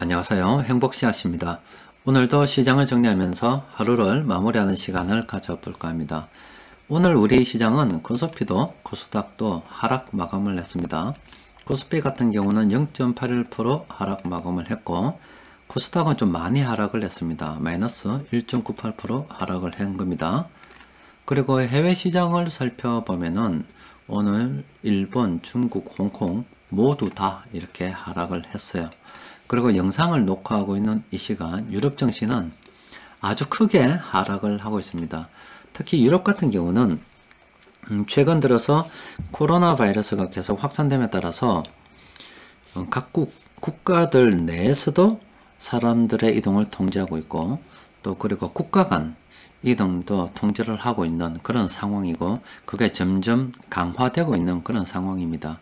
안녕하세요. 행복씨앗입니다. 오늘도 시장을 정리하면서 하루를 마무리하는 시간을 가져볼까 합니다. 오늘 우리 시장은 코스피도 코스닥도 하락 마감을 했습니다. 코스피 같은 경우는 0.81% 하락 마감을 했고 코스닥은 좀 많이 하락을 했습니다. 마이너스 1.98% 하락을 한 겁니다. 그리고 해외 시장을 살펴보면은 오늘 일본, 중국, 홍콩 모두 다 이렇게 하락을 했어요. 그리고 영상을 녹화하고 있는 이 시간 유럽 증시는 아주 크게 하락을 하고 있습니다. 특히 유럽 같은 경우는 최근 들어서 코로나 바이러스가 계속 확산됨에 따라서 각국 국가들 내에서도 사람들의 이동을 통제하고 있고 또 그리고 국가 간 이동도 통제를 하고 있는 그런 상황이고 그게 점점 강화되고 있는 그런 상황입니다.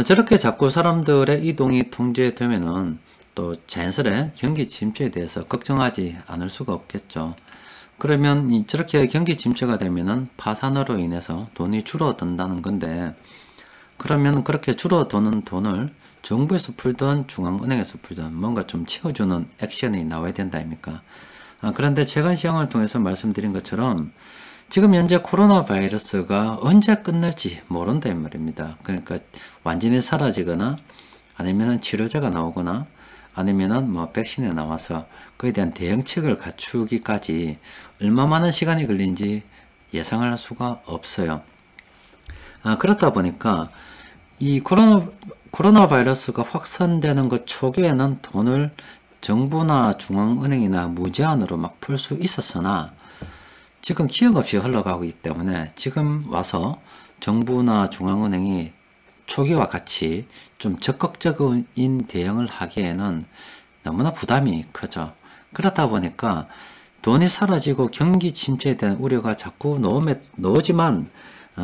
저렇게 자꾸 사람들의 이동이 통제되면은 또 자연스레 경기 침체에 대해서 걱정하지 않을 수가 없겠죠. 그러면 저렇게 경기 침체가 되면은 파산으로 인해서 돈이 줄어든다는 건데, 그러면 그렇게 줄어드는 돈을 정부에서 풀든 중앙은행에서 풀든 뭔가 좀 채워주는 액션이 나와야 된다 아닙니까? 그런데 최근 시황을 통해서 말씀드린 것처럼 지금 현재 코로나 바이러스가 언제 끝날지 모른다 이 말입니다. 그러니까 완전히 사라지거나 아니면은 치료제가 나오거나 아니면은 뭐 백신이 나와서 그에 대한 대응책을 갖추기까지 얼마만한 시간이 걸리는지 예상할 수가 없어요. 그렇다 보니까 이 코로나 바이러스가 확산되는 것 초기에는 돈을 정부나 중앙은행이나 무제한으로 막 풀 수 있었으나 지금 기억 없이 흘러가고 있기 때문에 지금 와서 정부나 중앙은행이 초기와 같이 좀 적극적인 대응을 하기에는 너무나 부담이 크죠. 그렇다 보니까 돈이 사라지고 경기 침체에 대한 우려가 자꾸 나오지만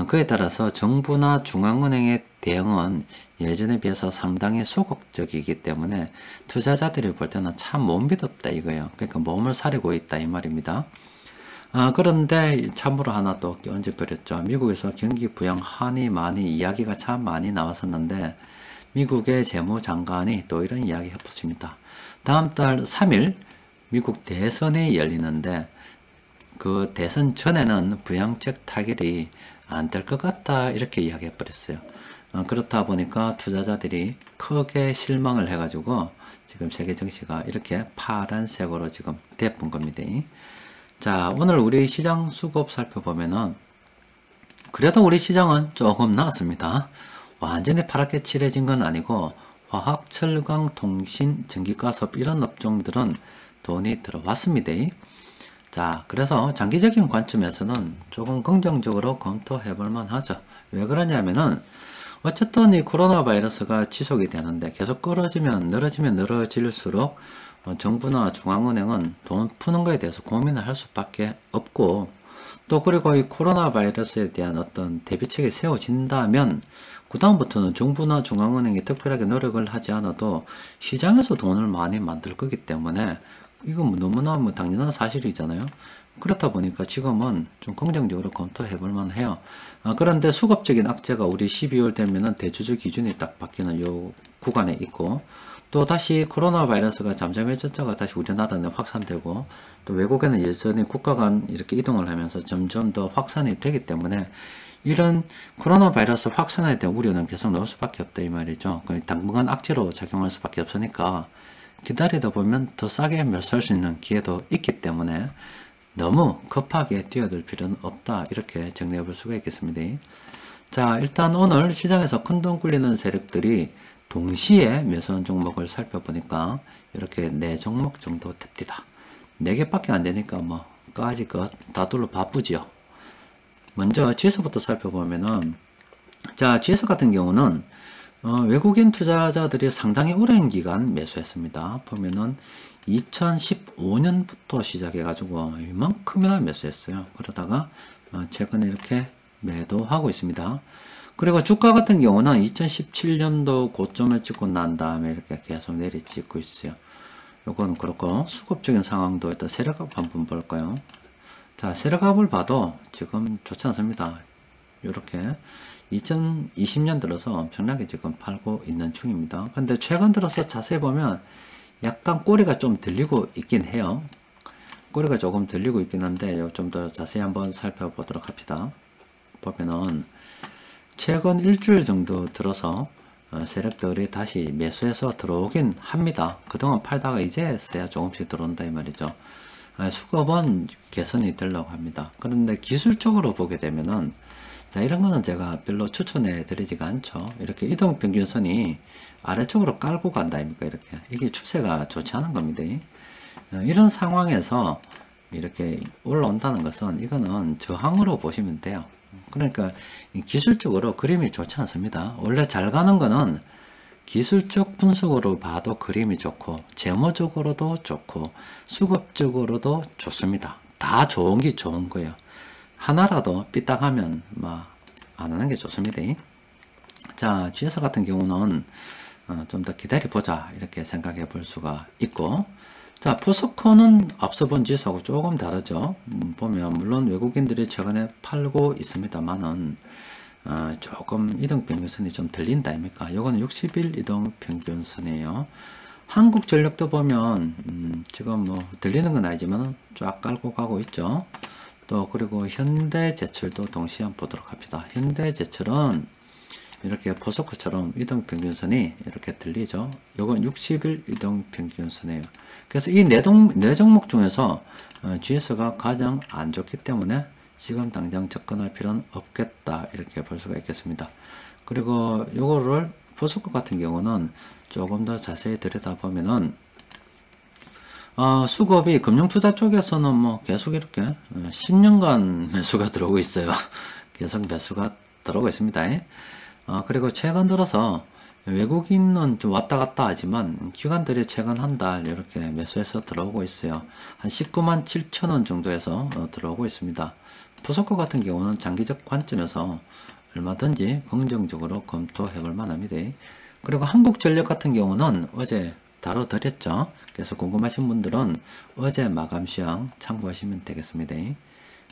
그에 따라서 정부나 중앙은행의 대응은 예전에 비해서 상당히 소극적이기 때문에 투자자들이 볼 때는 참 못 믿었다 이거예요. 그러니까 몸을 사리고 있다 이 말입니다. 그런데 참으로 하나 또 얹어버렸죠. 미국에서 경기 부양하니 많이 이야기가 참 많이 나왔었는데 미국의 재무장관이 또 이런 이야기 해봤습니다. 다음 달 3일 미국 대선이 열리는데 그 대선 전에는 부양책 타결이 안 될 것 같다 이렇게 이야기해버렸어요. 그렇다 보니까 투자자들이 크게 실망을 해가지고 지금 세계 증시가 이렇게 파란색으로 지금 돼본 겁니다. 자, 오늘 우리 시장 수급 살펴보면은 그래도 우리 시장은 조금 나았습니다. 완전히 파랗게 칠해진 건 아니고 화학, 철강, 통신, 전기가섭 이런 업종들은 돈이 들어왔습니다. 자, 그래서 장기적인 관점에서는 조금 긍정적으로 검토해 볼 만하죠. 왜 그러냐면은 어쨌든 이 코로나 바이러스가 지속이 되는데 계속 늘어지면 늘어질수록 정부나 중앙은행은 돈 푸는 거에 대해서 고민을 할 수밖에 없고 또 그리고 이 코로나 바이러스에 대한 어떤 대비책이 세워진다면 그 다음부터는 정부나 중앙은행이 특별하게 노력을 하지 않아도 시장에서 돈을 많이 만들 거기 때문에 이건 너무나 당연한 사실이잖아요. 그렇다 보니까 지금은 좀 긍정적으로 검토해 볼 만해요. 그런데 수급적인 악재가 우리 12월 되면은 대주주 기준이 딱 바뀌는 요 구간에 있고 또 다시 코로나 바이러스가 잠잠해졌다가 다시 우리나라에 확산되고 또 외국에는 여전히 국가 간 이렇게 이동을 하면서 점점 더 확산이 되기 때문에 이런 코로나 바이러스 확산에 대한 우려는 계속 나올 수밖에 없다 이 말이죠. 당분간 악재로 작용할 수밖에 없으니까 기다리다 보면 더 싸게 살 수 있는 기회도 있기 때문에 너무 급하게 뛰어들 필요는 없다 이렇게 정리해 볼 수가 있겠습니다. 자, 일단 오늘 시장에서 큰돈 굴리는 세력들이 동시에 매수한 종목을 살펴보니까 이렇게 4종목 정도 됩니다. 4개밖에 안 되니까 뭐 까지 것 다둘러 바쁘죠. 먼저 지수부터 살펴보면은 자, 지수 같은 경우는 외국인 투자자들이 상당히 오랜 기간 매수했습니다. 보면은 2015년부터 시작해가지고 이만큼이나 매수했어요. 그러다가 최근에 이렇게 매도하고 있습니다. 그리고 주가 같은 경우는 2017년도 고점을 찍고 난 다음에 이렇게 계속 내리찍고 있어요. 요건 그렇고 수급적인 상황도 일단 세력값 한번 볼까요? 자, 세력값을 봐도 지금 좋지 않습니다. 이렇게 2020년 들어서 엄청나게 지금 팔고 있는 중입니다. 근데 최근 들어서 자세히 보면 약간 꼬리가 좀 들리고 있긴 해요. 꼬리가 조금 들리고 있긴 한데 좀 더 자세히 한번 살펴보도록 합시다. 보면은 최근 일주일 정도 들어서 세력들이 다시 매수해서 들어오긴 합니다. 그동안 팔다가 이제서야 조금씩 들어온다 이 말이죠. 수급은 개선이 되려고 합니다. 그런데 기술적으로 보게 되면은 자, 이런 거는 제가 별로 추천해 드리지가 않죠. 이렇게 이동평균선이 아래쪽으로 깔고 간다 아닙니까? 이렇게 이게 추세가 좋지 않은 겁니다. 이런 상황에서 이렇게 올라온다는 것은 이거는 저항으로 보시면 돼요. 그러니까 기술적으로 그림이 좋지 않습니다. 원래 잘 가는 거는 기술적 분석으로 봐도 그림이 좋고 재무적으로도 좋고 수급적으로도 좋습니다. 다 좋은 게 좋은 거예요. 하나라도 삐딱하면 안 하는 게 좋습니다. 자, GS 같은 경우는 좀 더 기다려 보자 이렇게 생각해 볼 수가 있고, 자, 포스코는 앞서 본 지수하고 조금 다르죠. 보면 물론 외국인들이 최근에 팔고 있습니다만은 조금 이동평균선이 좀 들린다 아닙니까? 요거는 60일 이동평균선이에요. 한국전력도 보면 지금 뭐 들리는 건 아니지만 쫙 깔고 가고 있죠. 또 그리고 현대제철도 동시에 한번 보도록 합시다. 현대제철은 이렇게 포스코처럼 이동평균선이 이렇게 들리죠. 요건 60일 이동평균선이에요. 그래서 이 네 종목 중에서 GS가 가장 안 좋기 때문에 지금 당장 접근할 필요는 없겠다 이렇게 볼 수가 있겠습니다. 그리고 요거를 포스코 같은 경우는 조금 더 자세히 들여다보면은 수급이 금융투자 쪽에서는 뭐 계속 이렇게 10년간 매수가 들어오고 있어요. 계속 매수가 들어오고 있습니다. 그리고 최근 들어서 외국인은 좀 왔다 갔다 하지만 기관들이 최근 한 달 이렇게 매수해서 들어오고 있어요. 한 19만 7천 원 정도에서 들어오고 있습니다. 포스코 같은 경우는 장기적 관점에서 얼마든지 긍정적으로 검토해 볼 만합니다. 그리고 한국전력 같은 경우는 어제 다뤄드렸죠. 그래서 궁금하신 분들은 어제 마감 시황 참고하시면 되겠습니다.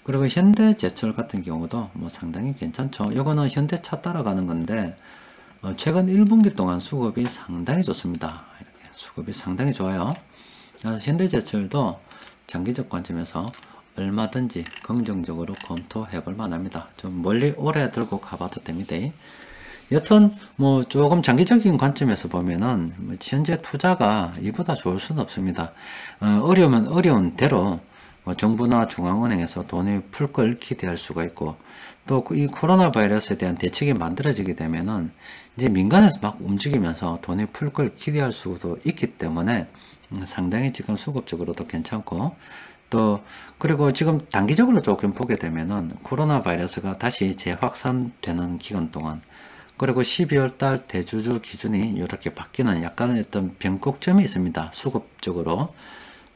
그리고 현대제철 같은 경우도 뭐 상당히 괜찮죠. 이거는 현대차 따라가는 건데 최근 1분기 동안 수급이 상당히 좋습니다. 이렇게 수급이 상당히 좋아요. 그래서 현대제철도 장기적 관점에서 얼마든지 긍정적으로 검토해 볼 만합니다. 좀 멀리 오래 들고 가봐도 됩니다. 여튼 뭐 조금 장기적인 관점에서 보면은 현재 투자가 이보다 좋을 수는 없습니다. 어려우면 어려운 대로 정부나 중앙은행에서 돈이 풀 걸 기대할 수가 있고, 또 이 코로나 바이러스에 대한 대책이 만들어지게 되면은 이제 민간에서 막 움직이면서 돈이 풀 걸 기대할 수도 있기 때문에 상당히 지금 수급적으로도 괜찮고, 또 그리고 지금 단기적으로 조금 보게 되면은 코로나 바이러스가 다시 재확산되는 기간 동안, 그리고 12월 달 대주주 기준이 이렇게 바뀌는 약간의 어떤 변곡점이 있습니다. 수급적으로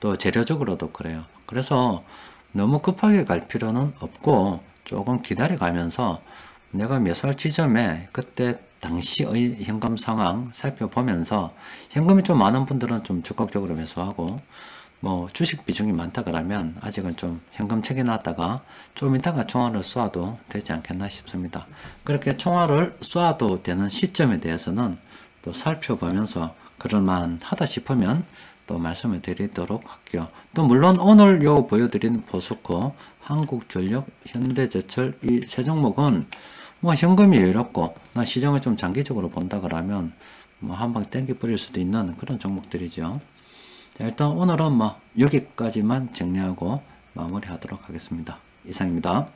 또 재료적으로도 그래요. 그래서 너무 급하게 갈 필요는 없고 조금 기다려 가면서 내가 매수할 지점에 그때 당시의 현금 상황 살펴보면서, 현금이 좀 많은 분들은 좀 적극적으로 매수하고, 뭐 주식 비중이 많다 그러면 아직은 좀 현금 챙겨놨다가 좀 이따가 총알을 쏴도 되지 않겠나 싶습니다. 그렇게 총알을 쏴도 되는 시점에 대해서는 또 살펴보면서 그럴만하다 싶으면 또 말씀을 드리도록 할게요. 또 물론 오늘 요 보여드린 포스코, 한국전력, 현대제철 이 세 종목은 뭐 현금이 여유롭고 나 시장을 좀 장기적으로 본다 그러면 뭐 한방 땡겨 버릴 수도 있는 그런 종목들이죠. 자, 일단 오늘은 뭐 여기까지만 정리하고 마무리하도록 하겠습니다. 이상입니다.